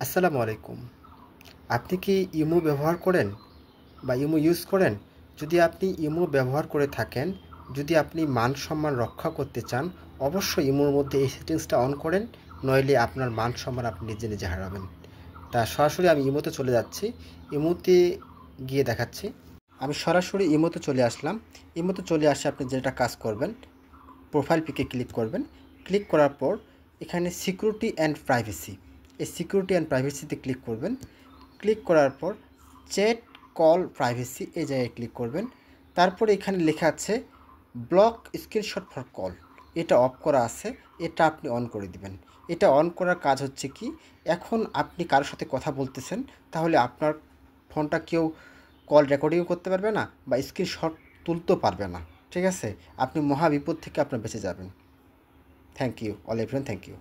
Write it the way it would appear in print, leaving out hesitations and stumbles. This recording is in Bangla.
আসসালামু আলাইকুম। আপনি কি ইমো ব্যবহার করেন বা ইমো ইউজ করেন? যদি আপনি ইমো ব্যবহার করে থাকেন, যদি আপনি মান সম্মান রক্ষা করতে চান, অবশ্যই ইমোর মধ্যে এই সেটিংসটা অন করেন, নইলে আপনার মান সম্মান আপনি নিজে নিজে হারাবেন। তা সরাসরি আমি ইমোতে চলে যাচ্ছি। ইমোতে গিয়ে দেখাচ্ছি। আমি সরাসরি ইমোতে চলে আসলাম। ইমোতে চলে আসে আপনি যেটা কাজ করবেন, প্রোফাইল পিকে ক্লিক করবেন। ক্লিক করার পর এখানে সিকিউরিটি অ্যান্ড প্রাইভেসি, এই সিকিউরিটি অ্যান্ড প্রাইভেসিতে ক্লিক করবেন। ক্লিক করার পর চ্যাট কল প্রাইভেসি এই জায়গায় ক্লিক করবেন। তারপরে এখানে লেখা আছে ব্লক স্ক্রিনশট ফর কল, এটা অফ করা আছে, এটা আপনি অন করে দিবেন। এটা অন করার কাজ হচ্ছে কি, এখন আপনি কারোর সাথে কথা বলতেছেন, তাহলে আপনার ফোনটা কেউ কল রেকর্ডিংও করতে পারবে না বা স্ক্রিনশট তুলতেও পারবে না। ঠিক আছে, আপনি মহা বিপদ থেকে আপনার বেঁচে যাবেন। Thank you all everyone, thank you.